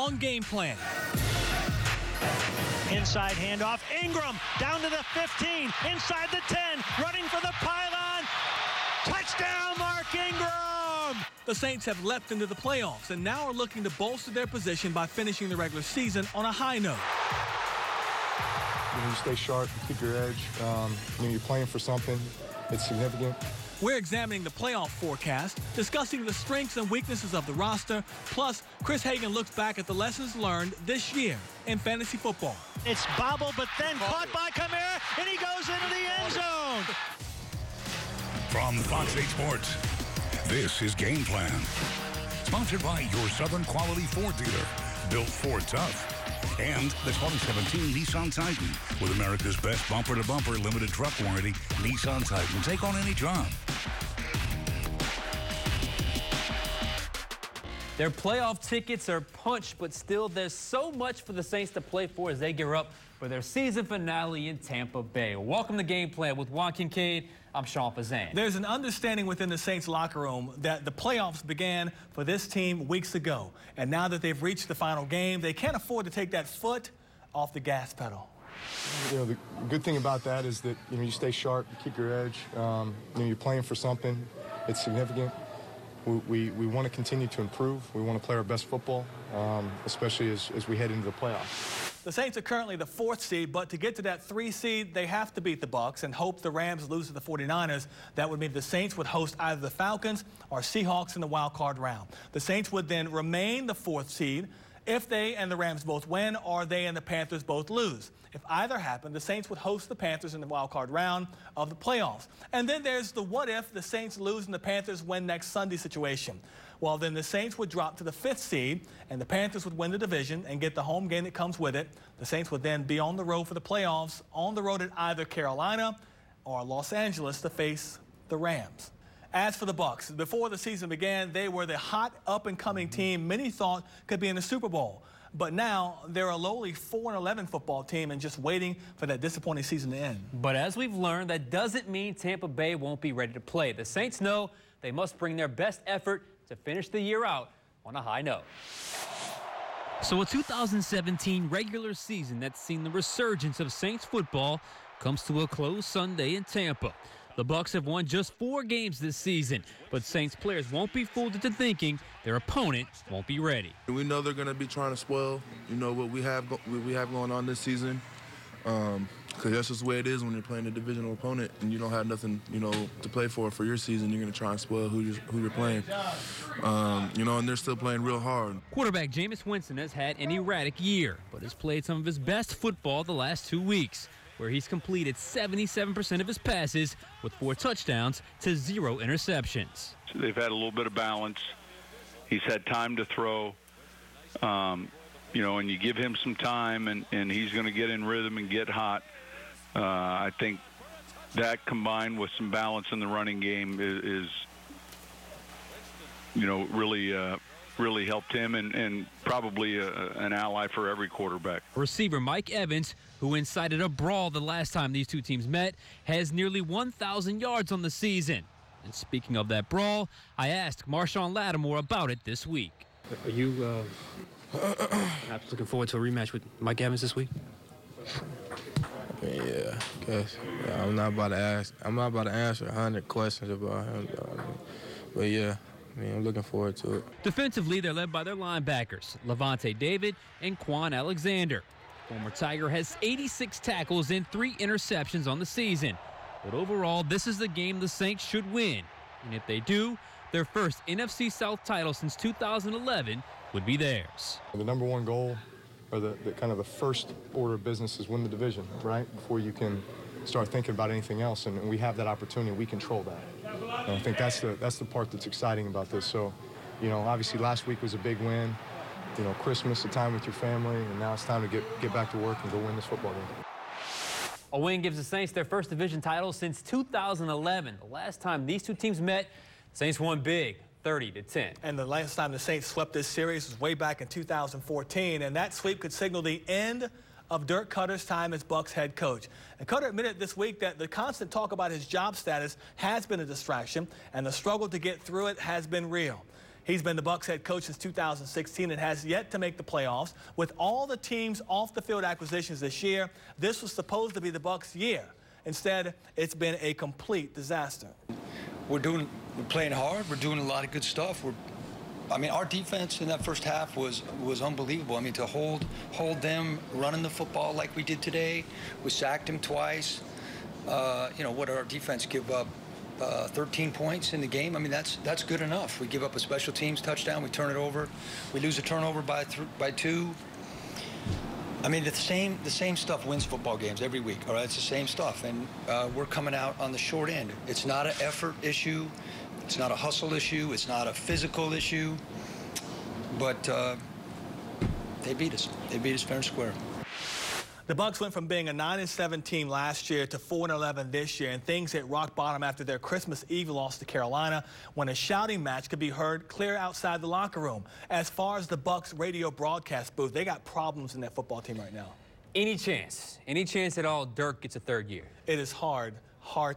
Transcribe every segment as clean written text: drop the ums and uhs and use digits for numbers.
on Game Plan. Inside handoff, Ingram down to the 15, inside the 10, running for the pylon. Touchdown, Mark Ingram! The Saints have leapt into the playoffs and now are looking to bolster their position by finishing the regular season on a high note. You stay sharp, you keep your edge. You're playing for something. It's significant. We're examining the playoff forecast, discussing the strengths and weaknesses of the roster, plus Chris Hagan looks back at the lessons learned this year in fantasy football. It's bobbled, but then caught by Kamara, and he goes into the end zone. From Fox 8 Sports, this is Game Plan. Sponsored by your Southern Quality Ford dealer, built Ford tough. And the 2017 Nissan Titan with America's best bumper-to-bumper limited truck warranty, Nissan Titan. Take on any job. Their playoff tickets are punched, but still there's so much for the Saints to play for as they gear up for their season finale in Tampa Bay. Welcome to Game Plan with Juan Kincaid. I'm Sean Fazan. There's an understanding within the Saints locker room that the playoffs began for this team weeks ago. And now that they've reached the final game, they can't afford to take that foot off the gas pedal. The good thing about that is that, you stay sharp, you keep your edge. You're playing for something. It's significant. We want to continue to improve. We want to play our best football, especially as we head into the playoffs. The Saints are currently the 4th seed, but to get to that 3 seed, they have to beat the Bucs and hope the Rams lose to the 49ers. That would mean the Saints would host either the Falcons or Seahawks in the wild card round. The Saints would then remain the 4th seed if they and the Rams both win or they and the Panthers both lose. If either happened, the Saints would host the Panthers in the wild card round of the playoffs. And then there's the what if the Saints lose and the Panthers win next Sunday situation. Well, then the Saints would drop to the 5th seed and the Panthers would win the division and get the home game that comes with it. The Saints would then be on the road for the playoffs, on the road at either Carolina or Los Angeles to face the Rams. As for the Bucs, before the season began, they were the hot up-and-coming team many thought could be in the Super Bowl. But now they're a lowly 4-11 football team and just waiting for that disappointing season to end. But as we've learned, that doesn't mean Tampa Bay won't be ready to play. The Saints know they must bring their best effort to finish the year out on a high note. So a 2017 regular season that's seen the resurgence of Saints football comes to a close Sunday in Tampa. The Bucs have won just 4 games this season, but Saints players won't be fooled into thinking their opponent won't be ready. We know they're going to be trying to spoil, what we have going on this season, because that's just the way it is when you're playing a divisional opponent and you don't have nothing, to play for your season. You're going to try and spoil who you're playing, and they're still playing real hard. Quarterback Jameis Winston has had an erratic year, but has played some of his best football the last 2 weeks, where he's completed 77% of his passes with 4 touchdowns to 0 interceptions. They've had a little bit of balance. He's had time to throw, and you give him some time, and he's going to get in rhythm and get hot. I think that combined with some balance in the running game is really helped him and probably an ally for every quarterback. Receiver Mike Evans, who incited a brawl the last time these two teams met, has nearly 1,000 yards on the season. And speaking of that brawl, I asked Marshawn Lattimore about it this week. Are you perhaps looking forward to a rematch with Mike Evans this week? Yeah, because I'm not about to answer 100 questions about him, but yeah. I'm looking forward to it. Defensively, they're led by their linebackers, Levante David and Quan Alexander. Former Tiger has 86 tackles and 3 interceptions on the season. But overall, this is the game the Saints should win. And if they do, their first NFC South title since 2011 would be theirs. The number one goal, or the kind of the first order of business, is win the division, right? Before you can start thinking about anything else, and we have that opportunity. We control that. And I think that's the part that's exciting about this. So, obviously last week was a big win. Christmas, a time with your family, and now it's time to get back to work and go win this football game. A win gives the Saints their first division title since 2011. The last time these two teams met, Saints won big, 30-10. And the last time the Saints swept this series was way back in 2014, and that sweep could signal the end of Dirk Cutter's time as Bucs head coach. And Cutter admitted this week that the constant talk about his job status has been a distraction, and the struggle to get through it has been real. He's been the Bucs head coach since 2016 and has yet to make the playoffs. With all the team's off-the-field acquisitions this year, this was supposed to be the Bucs' year. Instead, it's been a complete disaster. We're playing hard. We're doing a lot of good stuff. Our defense in that first half was unbelievable. I mean, to hold them running the football like we did today. We sacked them twice. What did our defense give up? 13 points in the game. I mean, that's good enough. We give up a special teams touchdown. We turn it over. We lose a turnover by 2. I mean, the same stuff wins football games every week. All right, it's the same stuff, and we're coming out on the short end. It's not an effort issue. It's not a hustle issue. It's not a physical issue. But they beat us. They beat us fair and square. The Bucs went from being a 9-7 team last year to 4-11 this year, and things hit rock bottom after their Christmas Eve loss to Carolina, when a shouting match could be heard clear outside the locker room. As far as the Bucs radio broadcast booth, they got problems in that football team right now. Any chance at all Dirk gets a third year? It is hard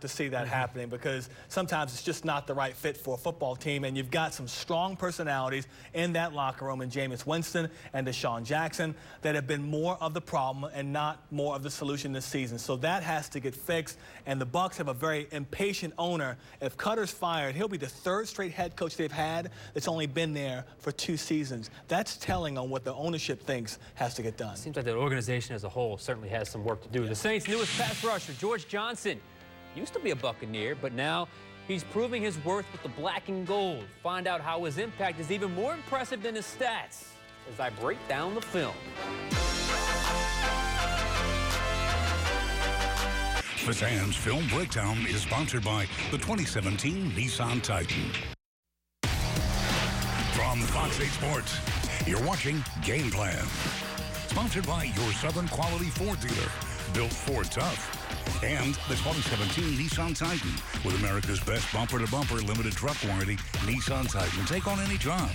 to see that happening, because sometimes it's just not the right fit for a football team, and you've got some strong personalities in that locker room in Jameis Winston and Deshaun Jackson that have been more of the problem and not more of the solution this season. So that has to get fixed, and the Bucs have a very impatient owner. If Cutter's fired, he'll be the 3rd straight head coach they've had that's only been there for 2 seasons. That's telling on what the ownership thinks has to get done. Seems like the organization as a whole certainly has some work to do. The Saints' newest pass rusher, George Johnson, used to be a Buccaneer, but now he's proving his worth with the black and gold. Find out how his impact is even more impressive than his stats as I break down the film. Fazan's Film Breakdown is sponsored by the 2017 Nissan Titan. From Fox 8 Sports, you're watching Game Plan. Sponsored by your Southern Quality Ford dealer, built Ford tough. And the 2017 Nissan Titan, with America's best bumper-to-bumper limited truck warranty, Nissan Titan. Take on any job.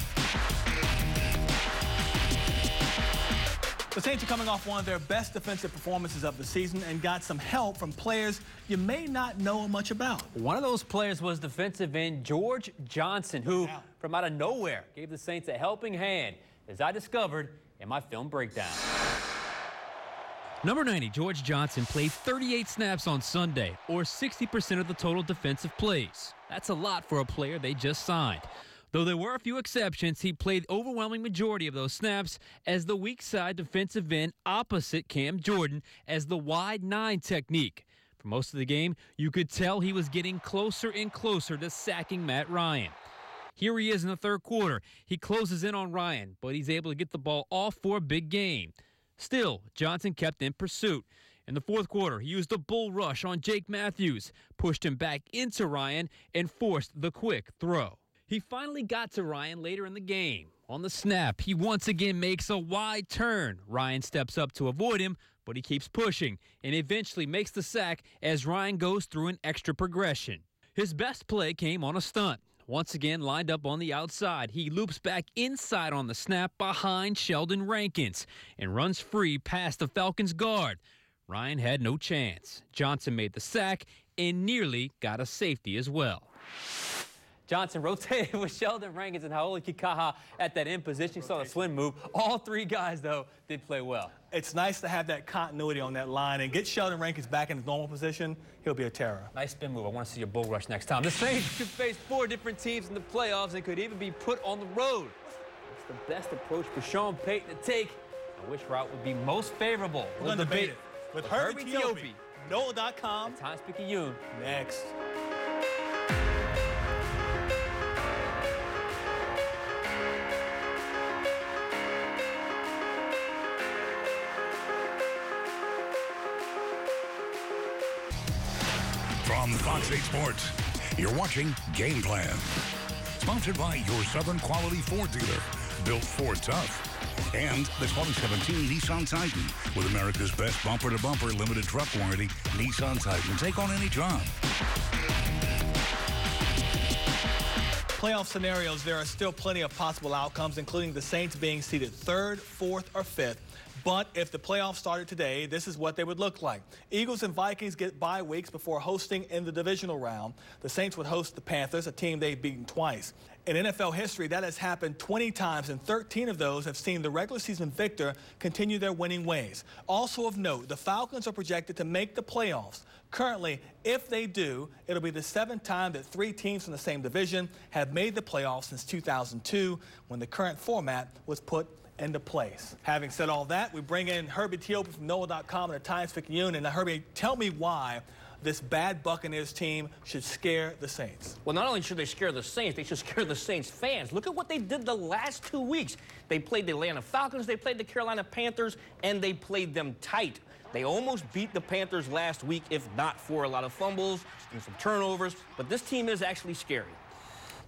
The Saints are coming off one of their best defensive performances of the season and got some help from players you may not know much about. One of those players was defensive end George Johnson, who, from out of nowhere, gave the Saints a helping hand, as I discovered in my film breakdown. Number 90, George Johnson, played 38 snaps on Sunday, or 60% of the total defensive plays. That's a lot for a player they just signed. Though there were a few exceptions, he played the overwhelming majority of those snaps as the weak side defensive end opposite Cam Jordan as the wide 9 technique. For most of the game, you could tell he was getting closer and closer to sacking Matt Ryan. Here he is in the 3rd quarter. He closes in on Ryan, but he's able to get the ball off for a big gain. Still, Johnson kept in pursuit. In the 4th quarter, he used a bull rush on Jake Matthews, pushed him back into Ryan, and forced the quick throw. He finally got to Ryan later in the game. On the snap, he once again makes a wide turn. Ryan steps up to avoid him, but he keeps pushing and eventually makes the sack as Ryan goes through an extra progression. His best play came on a stunt. Once again lined up on the outside, he loops back inside on the snap behind Sheldon Rankins and runs free past the Falcons guard. Ryan had no chance. Johnson made the sack and nearly got a safety as well. Johnson rotated with Sheldon Rankins and Hau'oli Kikaha at that end position. You saw the swim move. All 3 guys, though, did play well. It's nice to have that continuity on that line and get Sheldon Rankins back in his normal position. He'll be a terror. Nice spin move. I want to see your bull rush next time. The Saints could face 4 different teams in the playoffs and could even be put on the road. It's the best approach for Sean Payton to take. And which route would be most favorable? We'll debate it with Herbie Teope, NOLA.com, Times-Picayune. Next. From Fox 8 Sports, you're watching Game Plan. Sponsored by your Southern Quality Ford dealer, built Ford tough. And the 2017 Nissan Titan, with America's best bumper-to-bumper limited truck warranty, Nissan Titan. Take on any job. Playoff scenarios, there are still plenty of possible outcomes, including the Saints being seeded 3rd, 4th, or 5th. But if the playoffs started today, this is what they would look like. Eagles and Vikings get bye weeks before hosting in the divisional round. The Saints would host the Panthers, a team they've beaten twice. In NFL history, that has happened 20 times, and 13 of those have seen the regular season victor continue their winning ways. Also of note, the Falcons are projected to make the playoffs. Currently, if they do, it'll be the 7th time that 3 teams from the same division have made the playoffs since 2002, when the current format was put into place. Having said all that, we bring in Herbie Teope from NOLA.com and the Times-Picayune. Now, Herbie, tell me why this bad Buccaneers team should scare the Saints. Well, not only should they scare the Saints, they should scare the Saints fans. Look at what they did the last 2 weeks. They played the Atlanta Falcons, they played the Carolina Panthers, and they played them tight. They almost beat the Panthers last week, if not for a lot of fumbles and some turnovers. But this team is actually scary.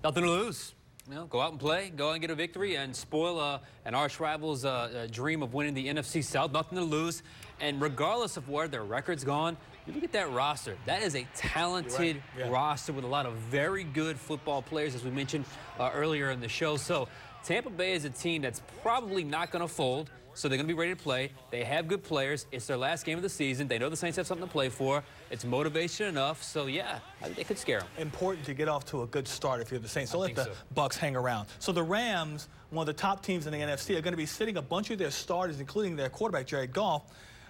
Nothing to lose. You know, go out and play, go out and get a victory, and spoil an arch rival's dream of winning the NFC South. Nothing to lose. And regardless of where their record's gone, you look at that roster. That is a talented roster with a lot of very good football players, as we mentioned earlier in the show. So Tampa Bay is a team that's probably not going to fold, so they're going to be ready to play. They have good players. It's their last game of the season. They know the Saints have something to play for. It's motivation enough. So, yeah, I think they could scare them. Important to get off to a good start if you're the Saints. So let the Bucs hang around. So the Rams, one of the top teams in the NFC, are going to be sitting a bunch of their starters, including their quarterback, Jared Goff.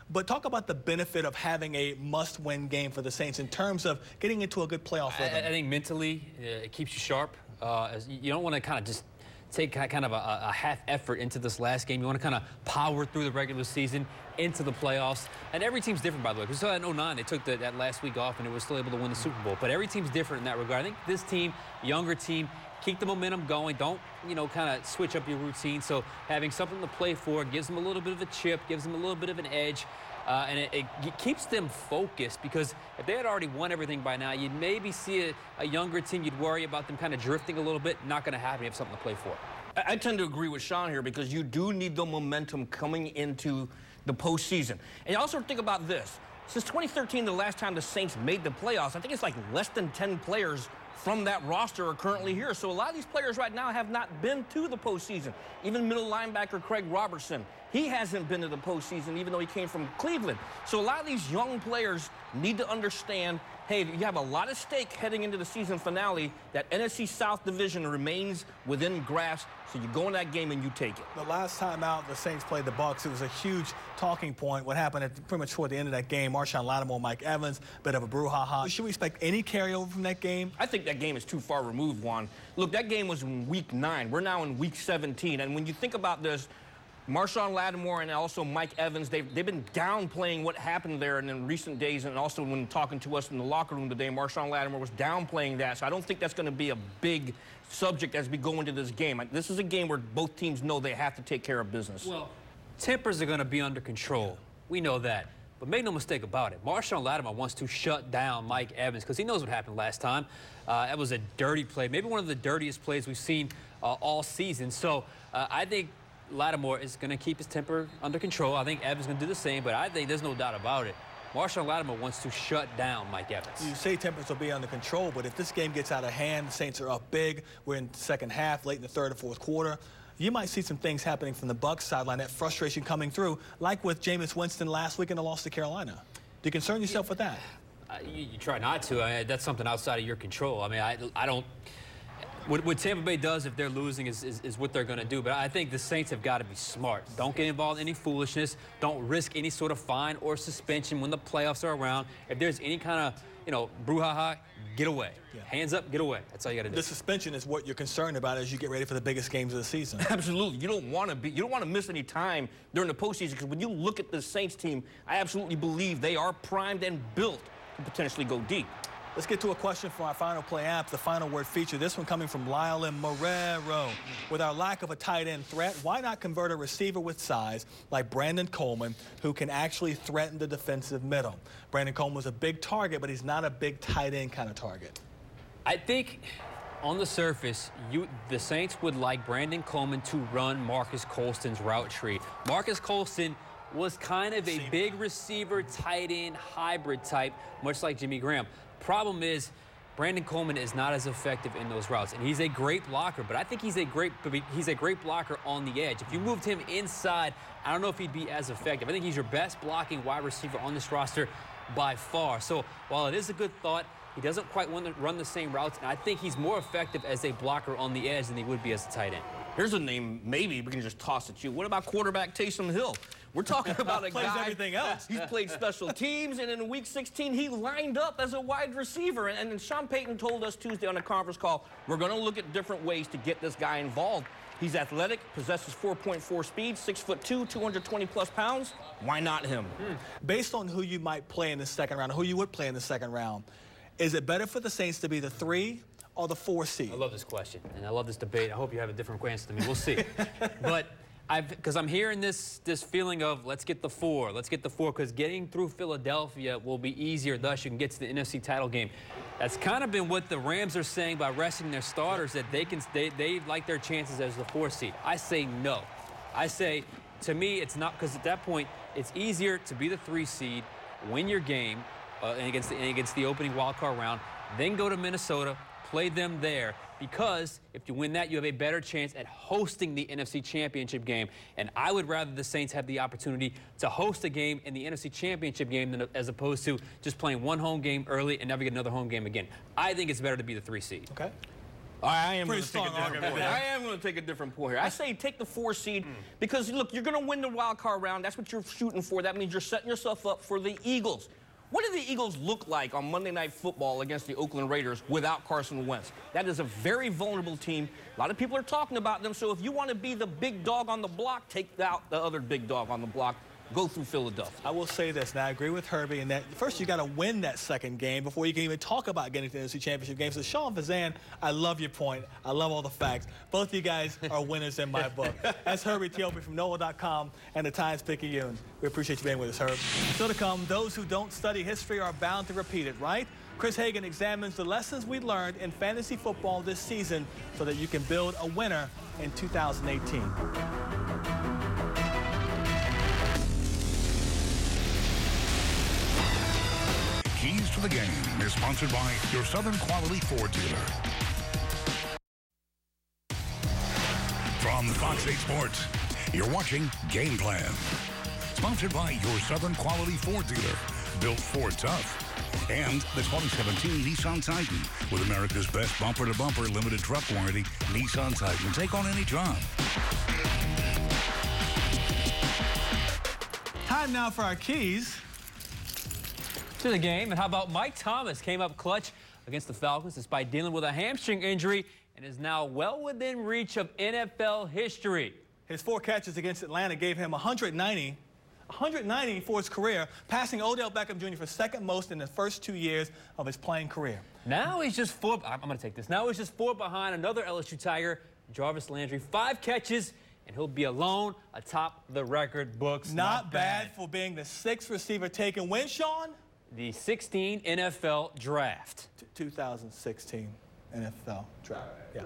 But talk about the benefit of having a must-win game for the Saints in terms of getting into a good playoff rhythm. I think mentally it keeps you sharp. As you don't want to kind of just take kind of a half effort into this last game. You want to kind of power through the regular season into the playoffs. And every team's different, by the way. We saw in 2009, they took that last week off, and they were still able to win the Super Bowl. But every team's different in that regard. I think this team, younger team, keep the momentum going. Don't, kind of switch up your routine. So having something to play for gives them a little bit of a chip, gives them a little bit of an edge. And it keeps them focused, because if they had already won everything by now, you'd maybe see a younger team. You'd worry about them kind of drifting a little bit. Not going to happen. You have something to play for. I tend to agree with Sean here, because you do need the momentum coming into the postseason. And you also think about this. Since 2013, the last time the Saints made the playoffs, I think it's like less than 10 players from that roster are currently here. So a lot of these players right now have not been to the postseason. Even middle linebacker Craig Robertson, he hasn't been to the postseason, even though he came from Cleveland. So a lot of these young players need to understand, hey, you have a lot of stake heading into the season finale. That NFC South division remains within grasp, so you go in that game and you take it. The last time out the Saints played the Bucs, it was a huge talking point. What happened pretty much toward the end of that game, Marshawn Lattimore, Mike Evans, bit of a brouhaha. Should we expect any carryover from that game? I think that game is too far removed, Juan. Look, that game was in week 9. We're now in week 17. And when you think about this, Marshawn Lattimore and also Mike Evans, they've been downplaying what happened there in recent days, and also when talking to us in the locker room today, Marshawn Lattimore was downplaying that. So I don't think that's going to be a big subject as we go into this game. This is a game where both teams know they have to take care of business. Well, tempers are going to be under control. We know that. But make no mistake about it, Marshawn Lattimore wants to shut down Mike Evans, because he knows what happened last time. That was a dirty play, maybe one of the dirtiest plays we've seen all season. So I think Lattimore is going to keep his temper under control. I think Evans is going to do the same, but I think there's no doubt about it. Marshawn Lattimore wants to shut down Mike Evans. You say tempers will be under control, but if this game gets out of hand, the Saints are up big, we're in the second half, late in the third or fourth quarter, you might see some things happening from the Bucs sideline, that frustration coming through, like with Jameis Winston last week in the loss to Carolina. Do you concern yourself with that? You try not to. I mean, that's something outside of your control. I mean, I don't. What Tampa Bay does if they're losing is what they're going to do. But I think the Saints have got to be smart. Don't get involved in any foolishness. Don't risk any sort of fine or suspension when the playoffs are around. If there's any kind of, brouhaha, get away. Yeah. Hands up, get away. That's all you got to do. The suspension is what you're concerned about as you get ready for the biggest games of the season. Absolutely. You don't want to miss any time during the postseason, because when you look at the Saints team, I absolutely believe they are primed and built to potentially go deep. Let's get to a question from our Final Play app, the Final Word feature. This one coming from Lyle and Marrero. With our lack of a tight end threat, why not convert a receiver with size like Brandon Coleman, who can actually threaten the defensive middle? Brandon Coleman was a big target, but he's not a big tight end kind of target. I think on the surface, the Saints would like Brandon Coleman to run Marcus Colston's route tree. Marcus Colston was kind of a big receiver, tight end, hybrid type, much like Jimmy Graham. Problem is, Brandon Coleman is not as effective in those routes, and he's a great blocker, but I think he's a great blocker on the edge. If you moved him inside, I don't know if he'd be as effective. I think he's your best blocking wide receiver on this roster by far. So while it is a good thought, He doesn't quite want to run the same routes, and I think he's more effective as a blocker on the edge than he would be as a tight end. Here's a name maybe we can just toss at you. What about quarterback Taysom Hill? We're talking about a guy. Everything else. He's played special teams, and in Week 16, he lined up as a wide receiver. And Sean Payton told us Tuesday on a conference call, we're going to look at different ways to get this guy involved. He's athletic, possesses 4.4 speed, 6'2", 220+ pounds. Why not him? Based on who you might play in the second round, who you would play in the second round, is it better for the Saints to be the 3 or the 4 seed? I love this question, and I love this debate. I hope you have a different answer to me. We'll see. But because I'm hearing this feeling of let's get the 4, because getting through Philadelphia will be easier. Thus, you can get to the NFC title game. That's kind of been what the Rams are saying by resting their starters, that they like their chances as the 4 seed. I say no. I say, to me, it's not, because at that point, it's easier to be the 3 seed, win your game against the opening wild card round, then go to Minnesota, play them there, because if you win that, you have a better chance at hosting the NFC Championship game. And I would rather the Saints have the opportunity to host a game in the NFC Championship game as opposed to just playing one home game early and never get another home game again. I think it's better to be the 3 seed. Okay. I am going to take a different point. I am going to take a different point here. I say take the 4 seed because, look, you're going to win the wild card round. That's what you're shooting for. That means you're setting yourself up for the Eagles. What do the Eagles look like on Monday Night Football against the Oakland Raiders without Carson Wentz? That is a very vulnerable team. A lot of people are talking about them, so if you want to be the big dog on the block, take out the other big dog on the block. Go through Philadelphia. I will say this, and I agree with Herbie in that first you got to win that second game before you can even talk about getting to the NFC Championship game. So Sean Fazan, I love your point. I love all the facts. Both of you guys are winners in my book. That's Herbie Teope from NOLA.com and the Times-Picayune. We appreciate you being with us, Herb. Still to come, those who don't study history are bound to repeat it, right? Chris Hagan examines the lessons we learned in fantasy football this season so that you can build a winner in 2018. Keys to the Game is sponsored by your Southern Quality Ford dealer. From Fox 8 Sports, you're watching Game Plan. Sponsored by your Southern Quality Ford dealer, built Ford tough. And the 2017 Nissan Titan with America's best bumper-to-bumper limited truck warranty. Nissan Titan, take on any job. Time now for our keys to the game. And how about Mike Thomas came up clutch against the Falcons despite dealing with a hamstring injury and is now well within reach of NFL history. His 4 catches against Atlanta gave him 190 for his career, passing Odell Beckham Jr. for second most in the first 2 years of his playing career. Now he's just 4. I'm going to take this. Now he's just 4 behind another LSU Tiger, Jarvis Landry. 5 catches, and he'll be alone atop the record books. Not bad for being the 6th receiver taken. When, Sean? The 16 NFL draft. 2016 NFL draft. Yeah.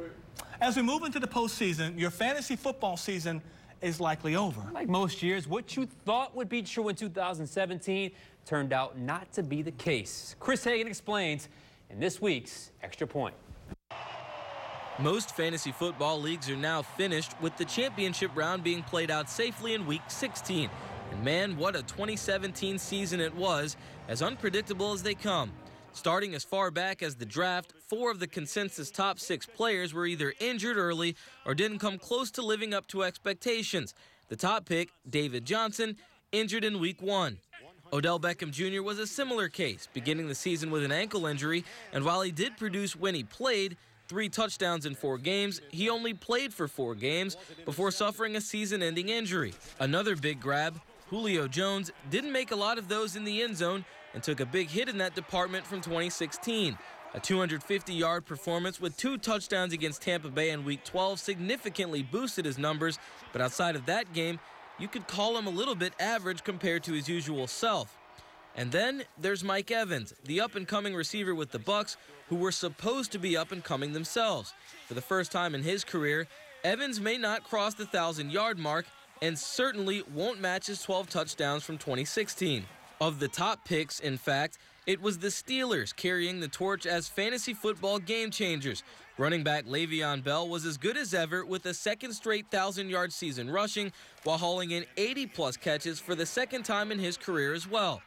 As we move into the postseason, your fantasy football season is likely over. Like most years, what you thought would be true in 2017 turned out not to be the case. Chris Hagan explains in this week's Extra Point. Most fantasy football leagues are now finished, with the championship round being played out safely in Week 16. And man, what a 2017 season it was, as unpredictable as they come. Starting as far back as the draft, 4 of the consensus top 6 players were either injured early or didn't come close to living up to expectations. The top pick, David Johnson, injured in Week 1. Odell Beckham Jr. was a similar case, beginning the season with an ankle injury, and while he did produce when he played, 3 touchdowns in 4 games, he only played for 4 games before suffering a season-ending injury. Another big grab, Julio Jones, didn't make a lot of those in the end zone and took a big hit in that department from 2016. A 250-yard performance with 2 touchdowns against Tampa Bay in Week 12 significantly boosted his numbers, but outside of that game, you could call him a little bit average compared to his usual self. And then there's Mike Evans, the up-and-coming receiver with the Bucs, who were supposed to be up-and-coming themselves. For the first time in his career, Evans may not cross the 1,000-yard mark and certainly won't match his 12 touchdowns from 2016. Of the top picks, in fact, it was the Steelers carrying the torch as fantasy football game changers. Running back Le'Veon Bell was as good as ever with a second straight 1,000-yard season rushing, while hauling in 80-plus catches for the second time in his career as well.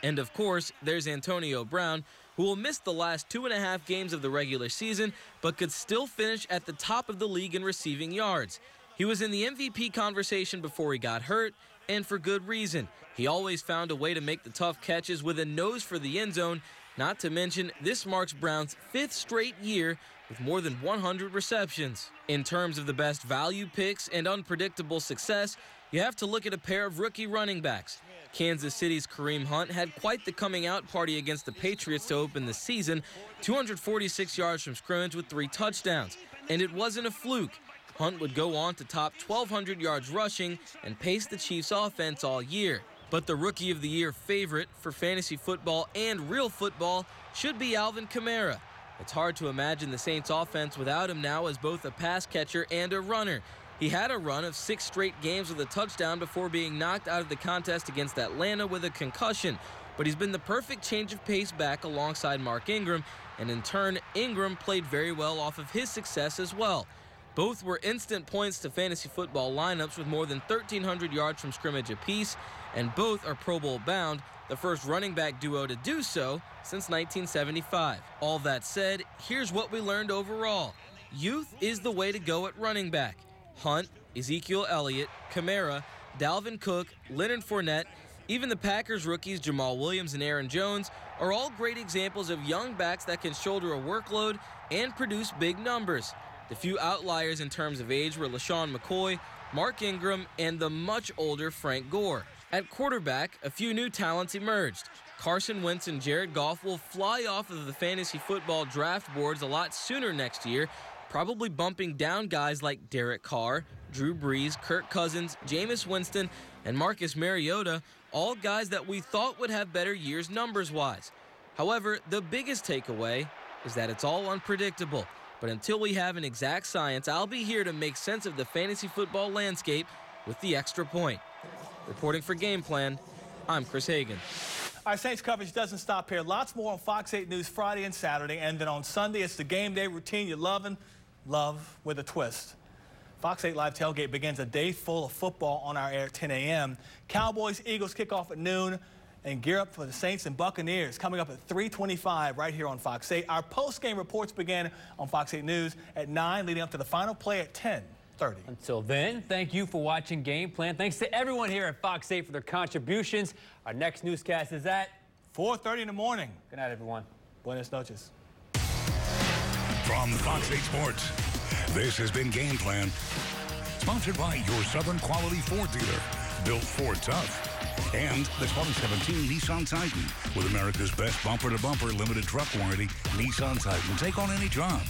And of course, there's Antonio Brown, who will miss the last 2.5 games of the regular season, but could still finish at the top of the league in receiving yards. He was in the MVP conversation before he got hurt, and for good reason. He always found a way to make the tough catches with a nose for the end zone, not to mention this marks Brown's 5th straight year with more than 100 receptions. In terms of the best value picks and unpredictable success, you have to look at a pair of rookie running backs. Kansas City's Kareem Hunt had quite the coming-out party against the Patriots to open the season, 246 yards from scrimmage with 3 touchdowns. And it wasn't a fluke. Hunt would go on to top 1,200 yards rushing and pace the Chiefs' offense all year. But the Rookie of the Year favorite for fantasy football and real football should be Alvin Kamara. It's hard to imagine the Saints' offense without him now as both a pass catcher and a runner. He had a run of 6 straight games with a touchdown before being knocked out of the contest against Atlanta with a concussion. But he's been the perfect change of pace back alongside Mark Ingram, and in turn, Ingram played very well off of his success as well. Both were instant points to fantasy football lineups with more than 1,300 yards from scrimmage apiece, and both are Pro Bowl bound, the first running back duo to do so since 1975. All that said, here's what we learned overall. Youth is the way to go at running back. Hunt, Ezekiel Elliott, Kamara, Dalvin Cook, Leonard Fournette, even the Packers rookies Jamal Williams and Aaron Jones are all great examples of young backs that can shoulder a workload and produce big numbers. The few outliers in terms of age were LaShawn McCoy, Mark Ingram, and the much older Frank Gore. At quarterback, a few new talents emerged. Carson Wentz and Jared Goff will fly off of the fantasy football draft boards a lot sooner next year, probably bumping down guys like Derek Carr, Drew Brees, Kirk Cousins, Jameis Winston, and Marcus Mariota, all guys that we thought would have better years numbers-wise. However, the biggest takeaway is that it's all unpredictable. But until we have an exact science, I'll be here to make sense of the fantasy football landscape with the extra point. Reporting for Game Plan, I'm Chris Hagan. Our Saints coverage doesn't stop here. Lots more on Fox 8 News Friday and Saturday. And then on Sunday, it's the game day routine you love and love with a twist. Fox 8 Live Tailgate begins a day full of football on our air at 10 a.m. Cowboys, Eagles kick off at noon and gear up for the Saints and Buccaneers coming up at 3:25 right here on Fox 8. Our post-game reports begin on Fox 8 News at 9, leading up to the final play at 10:30. Until then, thank you for watching Game Plan. Thanks to everyone here at Fox 8 for their contributions. Our next newscast is at 4:30 in the morning. Good night, everyone. Buenas noches. From Fox 8 Sports, this has been Game Plan, sponsored by your Southern Quality Ford dealer, built Ford tough, and the 2017 Nissan Titan with America's best bumper-to-bumper limited truck warranty. Nissan Titan, take on any job.